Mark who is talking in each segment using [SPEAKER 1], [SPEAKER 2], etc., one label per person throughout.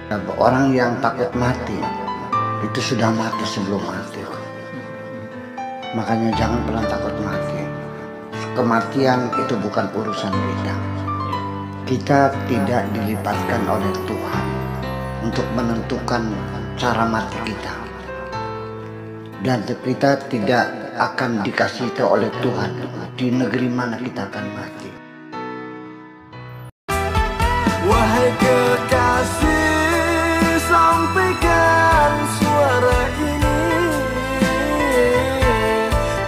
[SPEAKER 1] Orang yang takut mati itu sudah mati sebelum mati. Makanya jangan pernah takut mati. Kematian itu bukan urusan kita. Kita tidak dilibatkan oleh Tuhan untuk menentukan cara mati kita. Dan kita tidak akan dikasih tahu oleh Tuhan di negeri mana kita akan mati.
[SPEAKER 2] Wahai kekasih, sampaikan suara ini.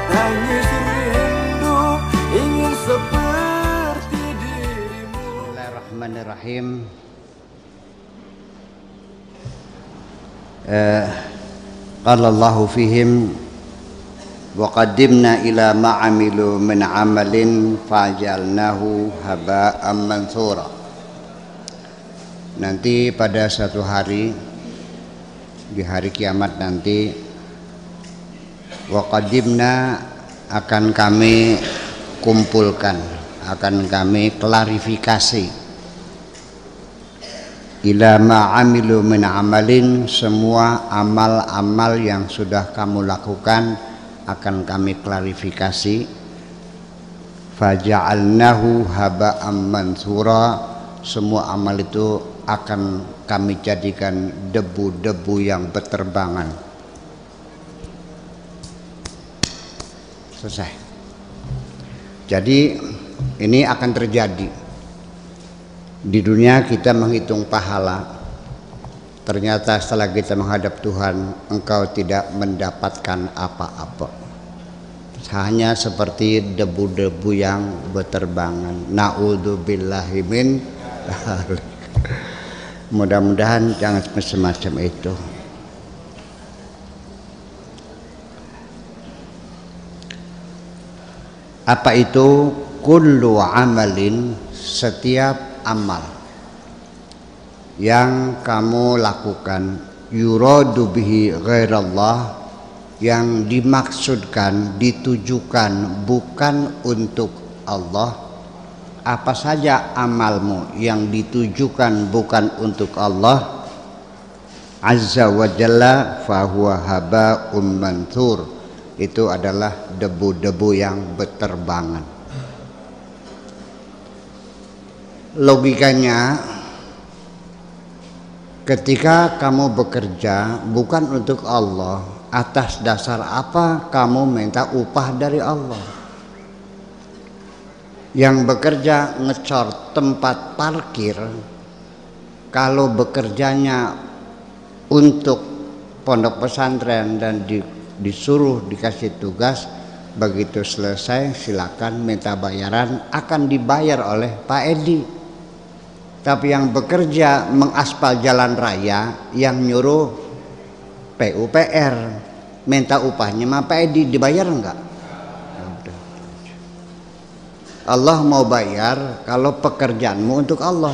[SPEAKER 2] Tangis rindu ingin seperti dirimu.
[SPEAKER 1] Bismillahirrahmanirrahim. Qala Allahu fihim wa qaddimna ila ma'amilu min amalin fa'jalnahu haba'an mansura. Nanti pada suatu hari, di hari kiamat nanti, wa qaddimna akan kami kumpulkan, akan kami klarifikasi ila ma'amilu min amalin, semua amal-amal yang sudah kamu lakukan akan kami klarifikasi. Faja'alnahu haba'an mansura, semua amal itu akan kami jadikan debu-debu yang berterbangan. Selesai. Jadi ini akan terjadi. Di dunia kita menghitung pahala, ternyata setelah kita menghadap Tuhan, engkau tidak mendapatkan apa-apa. Hanya seperti debu-debu yang berterbangan. Na'udzubillahi min dzalik. Mudah-mudahan jangan semacam itu. Apa itu? Kullu amalin, setiap amal yang kamu lakukan, yuradu bihi ghairallah, yang dimaksudkan, ditujukan bukan untuk Allah. Apa saja amalmu yang ditujukan bukan untuk Allah azza wa jalla, fahuwa haba'um mansur, itu adalah debu-debu yang berterbangan. Logikanya, ketika kamu bekerja bukan untuk Allah, atas dasar apa kamu minta upah dari Allah? Yang bekerja ngecor tempat parkir, kalau bekerjanya untuk pondok pesantren dan disuruh dikasih tugas, begitu selesai silakan minta bayaran, akan dibayar oleh Pak Edi. Tapi yang bekerja mengaspal jalan raya, yang nyuruh PUPR, minta upahnya sama Pak Edi, dibayar enggak? Allah mau bayar kalau pekerjaanmu untuk Allah.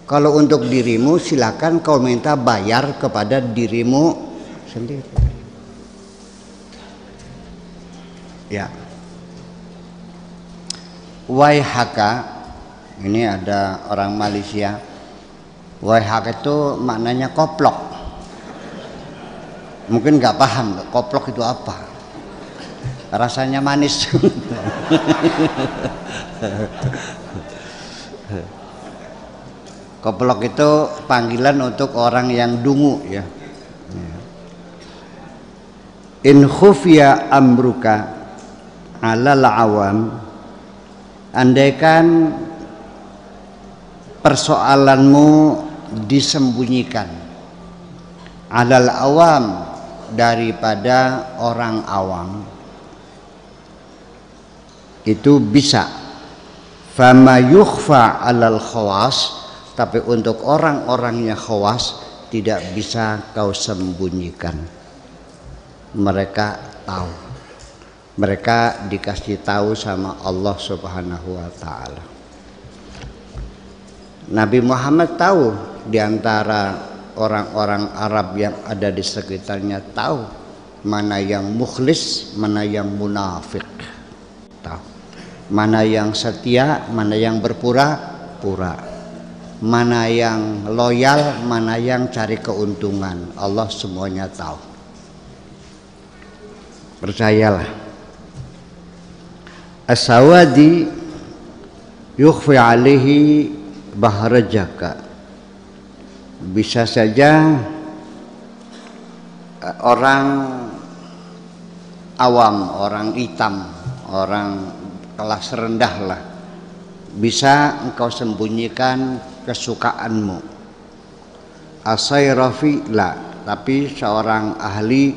[SPEAKER 1] Kalau untuk dirimu silakan kau minta bayar kepada dirimu sendiri. Ya. Waihaka, ini ada orang Malaysia. Waihaka itu maknanya koplok. Mungkin nggak paham koplok itu apa. Rasanya manis. Koplok itu panggilan untuk orang yang dungu, ya. In khufiya amruka alal awam, andaikan persoalanmu disembunyikan, alal awam, daripada orang awam, itu bisa. Fama yukhfa alal khawas, tapi untuk orang-orangnya khawas tidak bisa kau sembunyikan. Mereka tahu, mereka dikasih tahu sama Allah Subhanahu wa ta'ala. Nabi Muhammad tahu, diantara orang-orang Arab yang ada di sekitarnya tahu mana yang mukhlis, mana yang munafik, tahu mana yang setia, mana yang berpura-pura. mana yang loyal, mana yang cari keuntungan. Allah semuanya tahu. Percayalah. As-sawadi yukhfi alaihi bahrajaka. Bisa saja orang awam, orang hitam, orang kelas rendah lah, bisa engkau sembunyikan kesukaanmu. Asayrafi la, tapi seorang ahli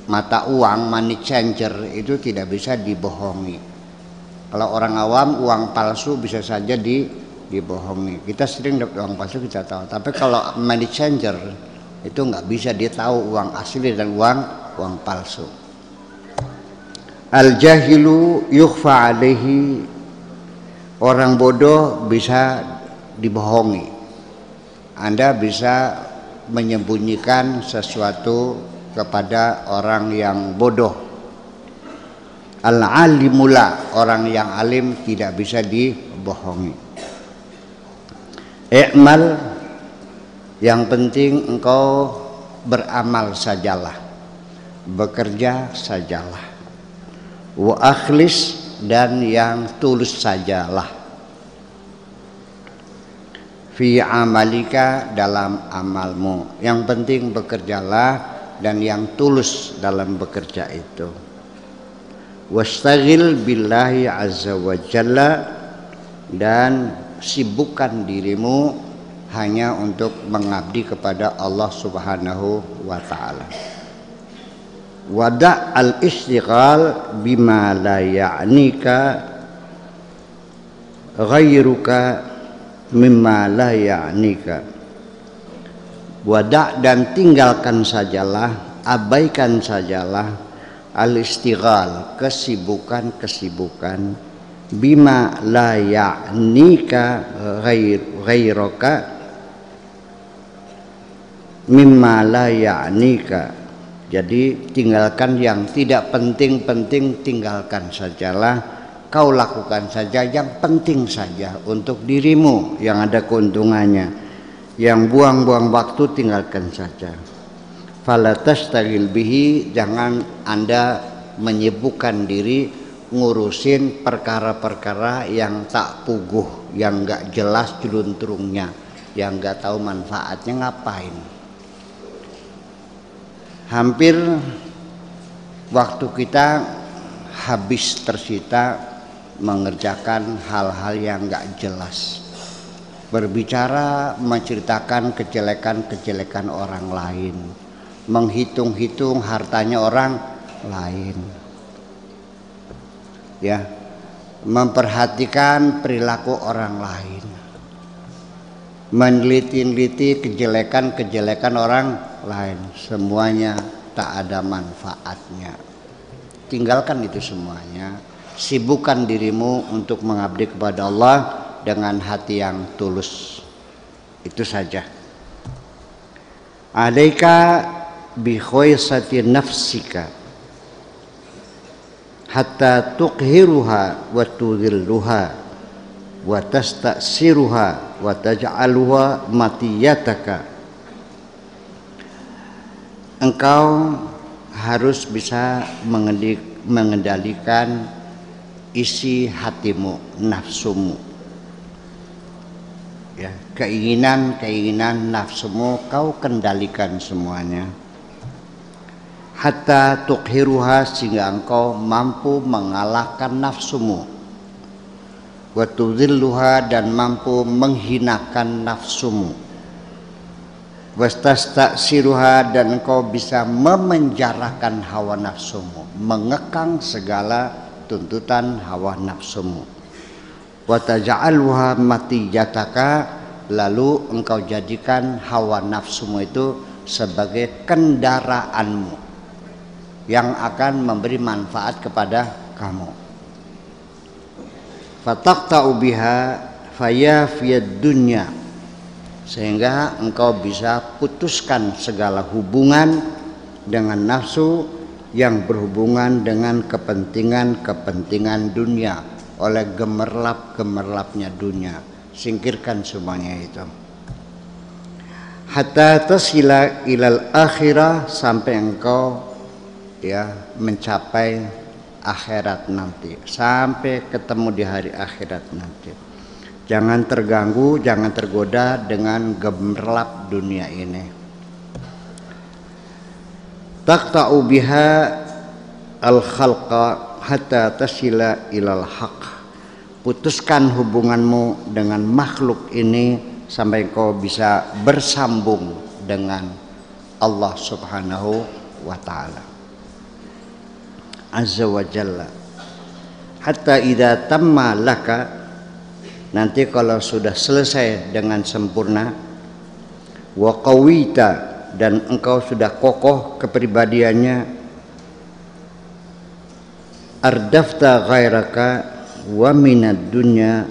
[SPEAKER 1] mata uang, money changer itu tidak bisa dibohongi. Kalau orang awam, uang palsu bisa saja dibohongi. Kita sering dapat uang palsu, kita tahu. Tapi kalau money changer itu nggak bisa, dia tahu uang asli dan uang palsu. Al jahilu yukhfa alaihi, orang bodoh bisa dibohongi. Anda bisa menyembunyikan sesuatu kepada orang yang bodoh. Al-alimula, orang yang alim tidak bisa dibohongi. I'mal, yang penting engkau beramal sajalah, bekerja sajalah. Wa akhlis, dan yang tulus sajalah. Fi amalika, dalam amalmu, yang penting bekerjalah dan yang tulus dalam bekerja itu. Wastaghil billahi azza wa jalla, dan sibukkan dirimu hanya untuk mengabdi kepada Allah Subhanahu wa taala. Wada' al-istighal bima la ya'nika ghairuka mimma la ya'nika. Wada', dan tinggalkan sajalah, abaikan sajalah al-istighal, kesibukan-kesibukan, bima la ya'nika ghairuka mimma la ya'nika. Jadi tinggalkan yang tidak penting-penting, tinggalkan sajalah. Kau lakukan saja yang penting saja untuk dirimu yang ada keuntungannya. Yang buang-buang waktu tinggalkan saja. Fala tastagil bihi, jangan Anda menyibukkan diri ngurusin perkara-perkara yang tak puguh, yang enggak jelas jeluntrungnya, yang enggak tahu manfaatnya ngapain. Hampir waktu kita habis tersita mengerjakan hal-hal yang enggak jelas. Berbicara, menceritakan kejelekan-kejelekan orang lain, menghitung-hitung hartanya orang lain, ya, memperhatikan perilaku orang lain, meneliti-neliti kejelekan-kejelekan orang lain, semuanya tak ada manfaatnya. Tinggalkan itu semuanya, sibukkan dirimu untuk mengabdi kepada Allah dengan hati yang tulus. Itu saja. Alaika bi khaisati nafsika hatta tuqhiruha wa tudhilluha wa tastasiruha wa taj'aluha matiyataka. Engkau harus bisa mengendalikan isi hatimu, nafsumu, ya, keinginan nafsumu kau kendalikan semuanya. Hatta tuqhiruha, sehingga engkau mampu mengalahkan nafsumu. Wa tudhilluha, dan mampu menghinakan nafsumu. Wastastasiruha, dan engkau bisa memenjarakan hawa nafsumu, mengekang segala tuntutan hawa nafsumu. Wa taj'aluha matiyataka, lalu engkau jadikan hawa nafsumu itu sebagai kendaraanmu yang akan memberi manfaat kepada kamu. Fataqta'u biha faya fiyad dunya, sehingga engkau bisa putuskan segala hubungan dengan nafsu yang berhubungan dengan kepentingan-kepentingan dunia oleh gemerlap-gemerlapnya dunia. singkirkan semuanya itu. Hatta tasila ilal akhirah, sampai engkau ya mencapai akhirat nanti, sampai ketemu di hari akhirat nanti. Jangan terganggu, jangan tergoda dengan gemerlap dunia ini. Taqta'u biha al-khalqa hatta tasila ilal haq. Putuskan hubunganmu dengan makhluk ini sampai kau bisa bersambung dengan Allah Subhanahu wa ta'ala azza wa jalla. Hatta idza tamma laka, nanti kalau sudah selesai dengan sempurna, wa qawita, dan engkau sudah kokoh kepribadiannya, ardafta ghairaka wa minad dunya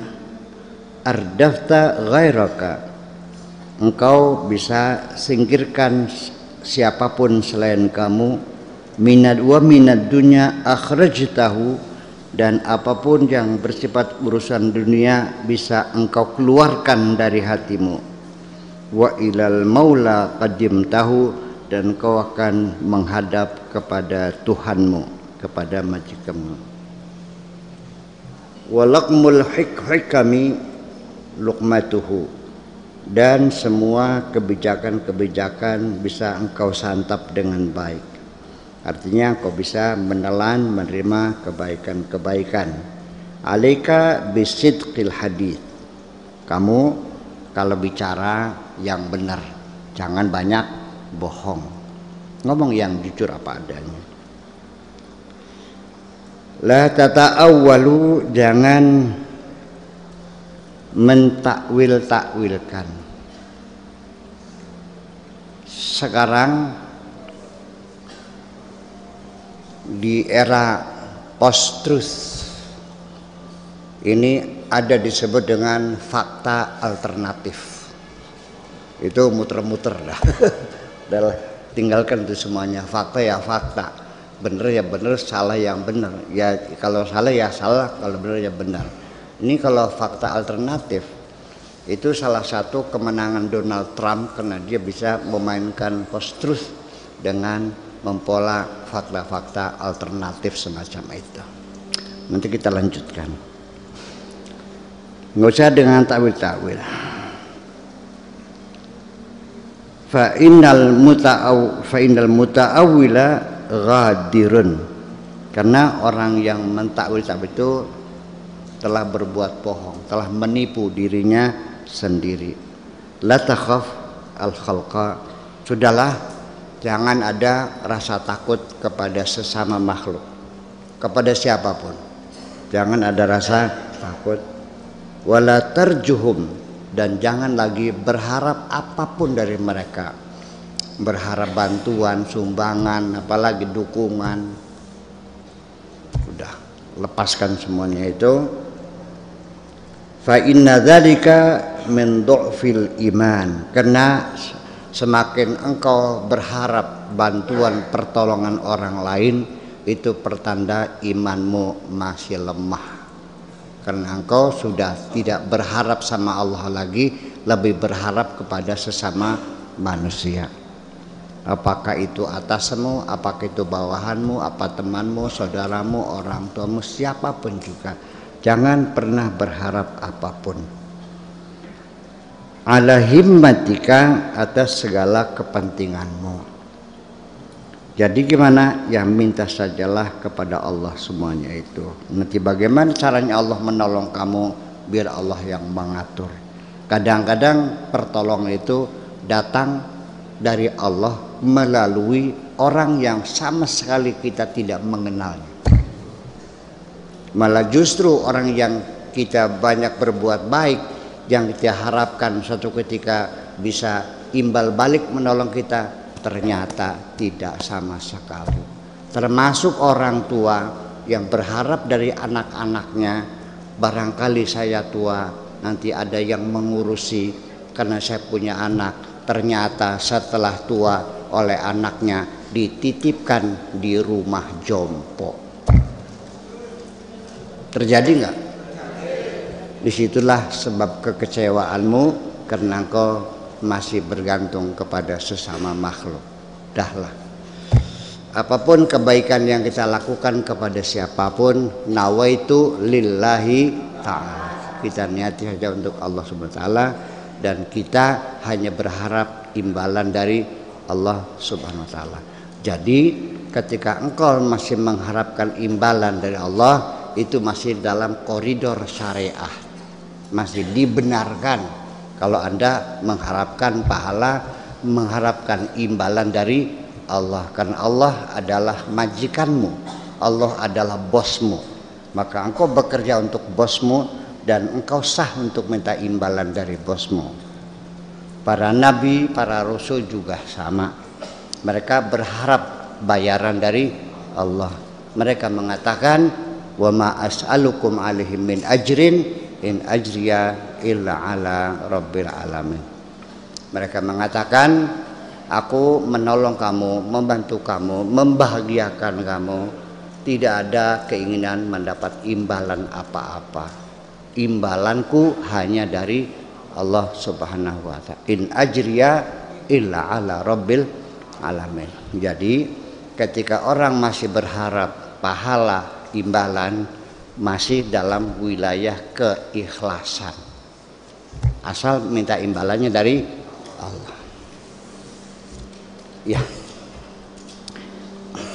[SPEAKER 1] ardafta ghairaka, engkau bisa singkirkan siapapun selain kamu, minad wa minad dunya akhrajtahu, dan apapun yang bersifat urusan dunia bisa engkau keluarkan dari hatimu, wa ilal maula qadimtahu, dan kau akan menghadap kepada Tuhanmu, kepada majikanmu. Walaqmul hikami luqmatuhu, dan semua kebijakan-kebijakan bisa engkau santap dengan baik. Artinya engkau bisa menelan, menerima kebaikan-kebaikan. Alaika bisidqil hadits, kamu kalau bicara yang benar, jangan banyak bohong, ngomong yang jujur apa adanya. La tata'awwalu, jangan mentakwil-takwilkan. Sekarang di era post-truth ini ada disebut dengan fakta alternatif. Itu muter-muter dah. Tinggalkan itu semuanya. Fakta ya fakta, benar ya benar, salah yang benar. Ya kalau salah ya salah, kalau benar ya benar. Ini kalau fakta alternatif, itu salah satu kemenangan Donald Trump karena dia bisa memainkan post-truth dengan mempola fakta-fakta alternatif semacam itu. Nanti kita lanjutkan. Nggak usah dengan takwil-takwil. Fa innal muta'awwila ghadirun, karena orang yang mentakwil-takwil itu telah berbuat bohong, telah menipu dirinya sendiri. La takhaf al khalqa, sudahlah, jangan ada rasa takut kepada sesama makhluk, kepada siapapun jangan ada rasa takut. Wala tarjuhum, dan jangan lagi berharap apapun dari mereka, berharap bantuan, sumbangan, apalagi dukungan. Udah, lepaskan semuanya itu. Fa inna dzalika min du'fil iman, karena semakin engkau berharap bantuan pertolongan orang lain, itu pertanda imanmu masih lemah. Karena engkau sudah tidak berharap sama Allah lagi, lebih berharap kepada sesama manusia. Apakah itu atasmu, apakah itu bawahanmu, apa temanmu, saudaramu, orang tuamu, siapapun juga. Jangan pernah berharap apapun. Ala himmatika, atas segala kepentinganmu. Jadi gimana? Ya minta sajalah kepada Allah semuanya itu. Nanti bagaimana caranya Allah menolong kamu, biar Allah yang mengatur. Kadang-kadang pertolongan itu datang dari Allah melalui orang yang sama sekali kita tidak mengenalnya. Malah justru orang yang kita banyak berbuat baik, yang kita harapkan suatu ketika bisa imbal balik menolong kita, ternyata tidak sama sekali. Termasuk orang tua yang berharap dari anak-anaknya, barangkali saya tua nanti ada yang mengurusi karena saya punya anak. Ternyata setelah tua oleh anaknya dititipkan di rumah jompo. Terjadi nggak? Disitulah sebab kekecewaanmu, karena engkau masih bergantung kepada sesama makhluk. Dahlah, apapun kebaikan yang kita lakukan kepada siapapun, nawaitu lillahi ta'ala, kita niati saja untuk Allah subhanahu wa ta'ala, dan kita hanya berharap imbalan dari Allah subhanahu wa ta'ala. Jadi ketika engkau masih mengharapkan imbalan dari Allah, itu masih dalam koridor syariah, masih dibenarkan kalau Anda mengharapkan pahala, mengharapkan imbalan dari Allah. Karena Allah adalah majikanmu, Allah adalah bosmu, maka engkau bekerja untuk bosmu dan engkau sah untuk minta imbalan dari bosmu. Para nabi, para rasul juga sama, mereka berharap bayaran dari Allah. Mereka mengatakan, wa ma as'alukum alaihi min ajrin in ajriya illa ala rabbil alamin. Mereka mengatakan, aku menolong kamu, membantu kamu, membahagiakan kamu, tidak ada keinginan mendapat imbalan apa-apa. Imbalanku hanya dari Allah subhanahu wa ta'ala. In ajriya illa ala rabbil alamin. Jadi ketika orang masih berharap pahala, imbalan, masih dalam wilayah keikhlasan, asal minta imbalannya dari Allah. Ya,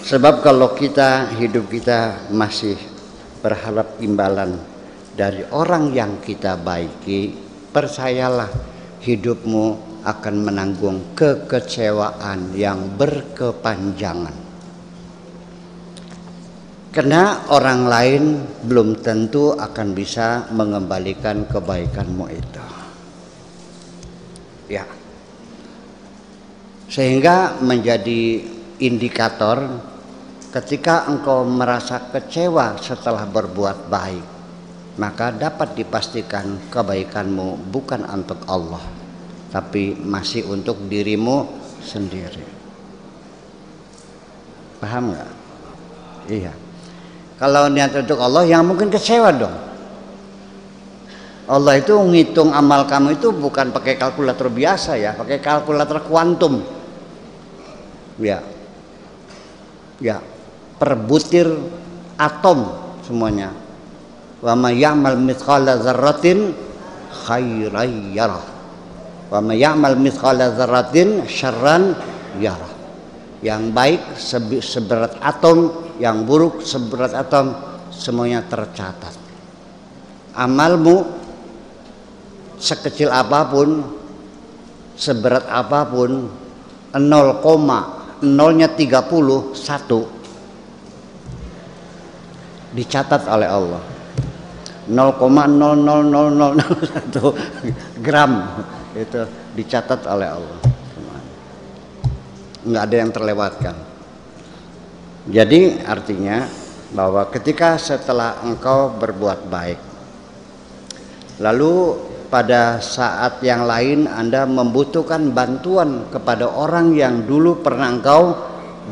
[SPEAKER 1] sebab kalau hidup kita masih berharap imbalan dari orang yang kita baiki, percayalah hidupmu akan menanggung kekecewaan yang berkepanjangan. Karena orang lain belum tentu akan bisa mengembalikan kebaikanmu itu. Ya. Sehingga menjadi indikator ketika engkau merasa kecewa setelah berbuat baik, maka dapat dipastikan kebaikanmu bukan untuk Allah, tapi masih untuk dirimu sendiri. Paham nggak? Iya. Kalau niat untuk Allah, yang mungkin kecewa dong. Allah itu ngitung amal kamu itu bukan pakai kalkulator biasa ya, pakai kalkulator kuantum. Ya, ya, per butir atom semuanya. Wa may ya'mal mithqala dzarratin khairan yarah, wa may ya'mal mithqala dzarratin syarran yarah. Yang baik seberat atom, yang buruk seberat atom, semuanya tercatat. Amalmu sekecil apapun, seberat apapun, 0,0-nya 31 dicatat oleh Allah. 0,00001 gram itu dicatat oleh Allah. Nggak ada yang terlewatkan. Jadi artinya bahwa ketika setelah engkau berbuat baik, lalu pada saat yang lain Anda membutuhkan bantuan kepada orang yang dulu pernah engkau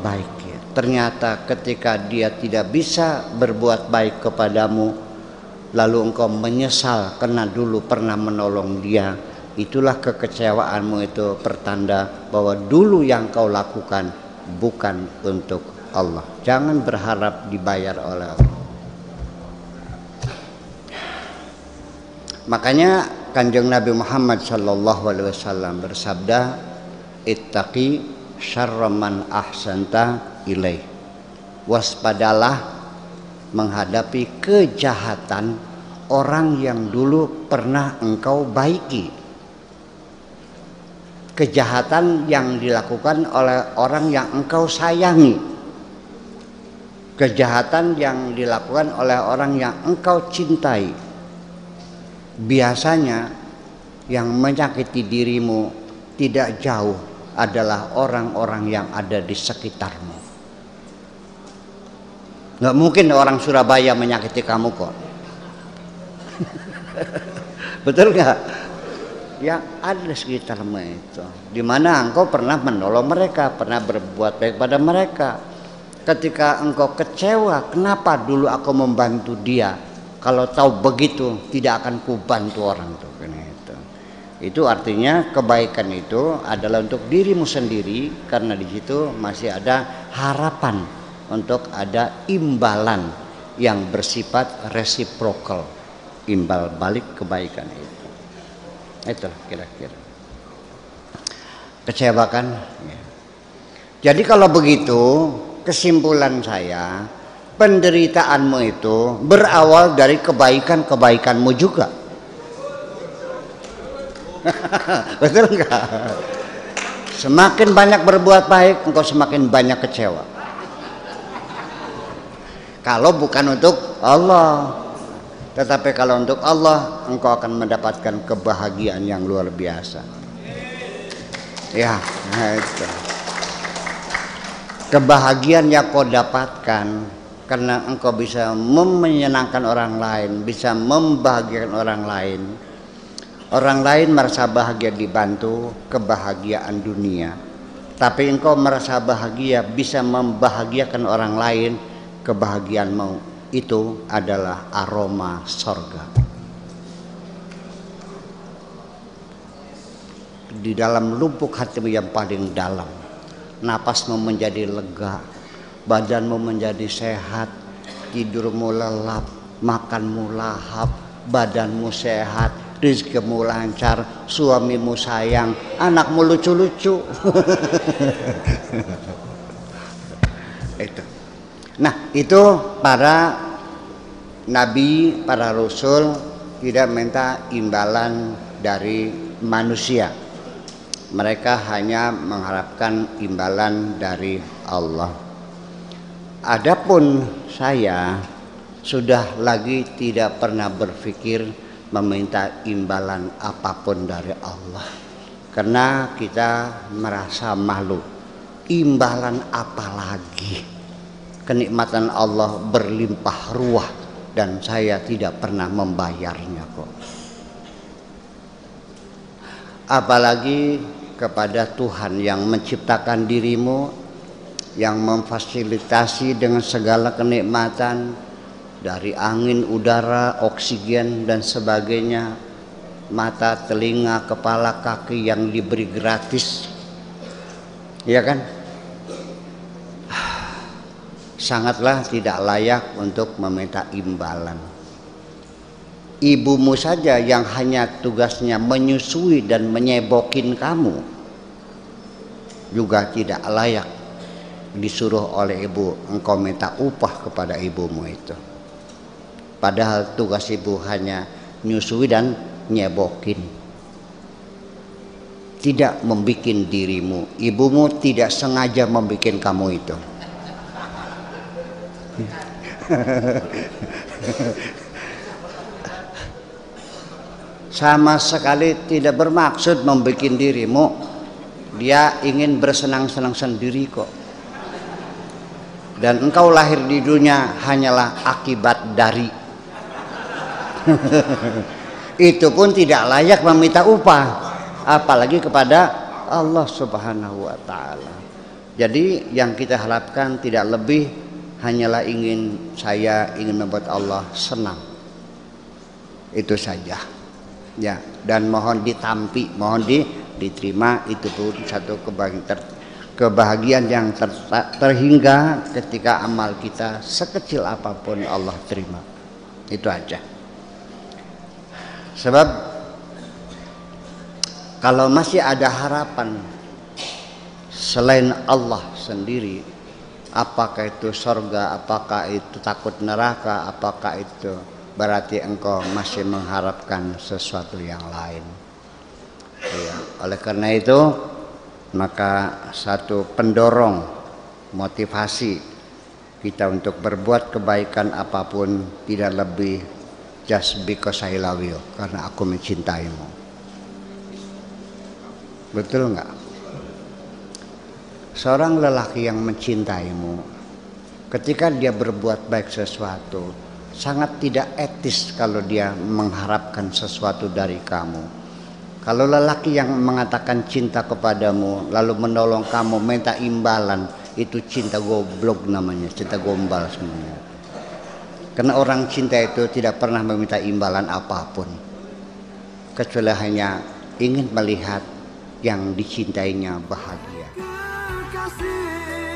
[SPEAKER 1] baiki, ternyata ketika dia tidak bisa berbuat baik kepadamu, lalu engkau menyesal karena dulu pernah menolong dia, itulah kekecewaanmu. Itu pertanda bahwa dulu yang kau lakukan bukan untuk Allah. Jangan berharap dibayar oleh Allah. Makanya Kanjeng Nabi Muhammad SAW bersabda, ittaqi syarra man ahsanta ilaih. Waspadalah menghadapi kejahatan orang yang dulu pernah engkau baiki. Kejahatan yang dilakukan oleh orang yang engkau sayangi, kejahatan yang dilakukan oleh orang yang engkau cintai. Biasanya yang menyakiti dirimu tidak jauh adalah orang-orang yang ada di sekitarmu. Nggak mungkin orang Surabaya menyakiti kamu kok. Betul nggak? Yang ada sekitarmu itu, di mana engkau pernah menolong mereka, pernah berbuat baik pada mereka. Ketika engkau kecewa, kenapa dulu aku membantu dia, Kalau tahu begitu tidak akan kubantu orang tuh. Itu artinya kebaikan itu adalah untuk dirimu sendiri, karena di situ masih ada harapan untuk ada imbalan yang bersifat reciprocal, imbal balik kebaikan itu. Itulah kira-kira. Kecewa kan? Ya. Jadi kalau begitu, kesimpulan saya, penderitaanmu itu berawal dari kebaikan-kebaikanmu juga. Betul enggak? Semakin banyak berbuat baik, engkau semakin banyak kecewa. Kalau bukan untuk Allah. Tetapi kalau untuk Allah, engkau akan mendapatkan kebahagiaan yang luar biasa. Ya, itu. Kebahagiaan yang kau dapatkan karena engkau bisa menyenangkan orang lain, bisa membahagiakan orang lain. Orang lain merasa bahagia dibantu, kebahagiaan dunia. Tapi engkau merasa bahagia bisa membahagiakan orang lain, kebahagiaanmu itu adalah aroma sorga. Di dalam lubuk hatimu yang paling dalam, napasmu menjadi lega, badanmu menjadi sehat, tidurmu lelap, makanmu lahap, badanmu sehat, rezekimu lancar, suamimu sayang, anakmu lucu-lucu. Itu. Nah, itu para nabi, para rasul tidak minta imbalan dari manusia. Mereka hanya mengharapkan imbalan dari Allah. Adapun saya sudah lagi tidak pernah berpikir meminta imbalan apapun dari Allah, karena kita merasa malu. Imbalan apa lagi? Kenikmatan Allah berlimpah ruah dan saya tidak pernah membayarnya kok. Apalagi kepada Tuhan yang menciptakan dirimu, yang memfasilitasi dengan segala kenikmatan dari angin, udara, oksigen dan sebagainya, mata, telinga, kepala, kaki yang diberi gratis, ya kan? Sangatlah tidak layak untuk meminta imbalan. Ibumu saja yang hanya tugasnya menyusui dan menyebokin kamu juga tidak layak disuruh oleh ibu engkau minta upah kepada ibumu itu. Padahal tugas ibu hanya nyusui dan nyebokin, tidak membuat dirimu. Ibumu tidak sengaja membuat kamu itu. Sama sekali tidak bermaksud membuat dirimu. Dia ingin bersenang-senang sendiri kok. Dan engkau lahir di dunia hanyalah akibat dari. Itu pun tidak layak meminta upah, apalagi kepada Allah Subhanahu wa taala. Jadi yang kita harapkan tidak lebih, hanyalah saya ingin membuat Allah senang. Itu saja. Ya, dan mohon ditampi, mohon diterima. Itu pun satu kebahagiaan yang terhingga ketika amal kita sekecil apapun Allah terima. Itu aja. Sebab kalau masih ada harapan selain Allah sendiri, apakah itu surga, apakah itu takut neraka, apakah itu berarti engkau masih mengharapkan sesuatu yang lain. Ya, oleh karena itu maka satu pendorong motivasi kita untuk berbuat kebaikan apapun tidak lebih just because I love you, karena aku mencintaimu. Betul nggak? Seorang lelaki yang mencintaimu, ketika dia berbuat baik sesuatu, sangat tidak etis kalau dia mengharapkan sesuatu dari kamu. Kalau lelaki yang mengatakan cinta kepadamu lalu menolong kamu minta imbalan, itu cinta goblok namanya, cinta gombal semuanya. Karena orang cinta itu tidak pernah meminta imbalan apapun, kecuali hanya ingin melihat yang dicintainya bahagia.
[SPEAKER 2] Kekasih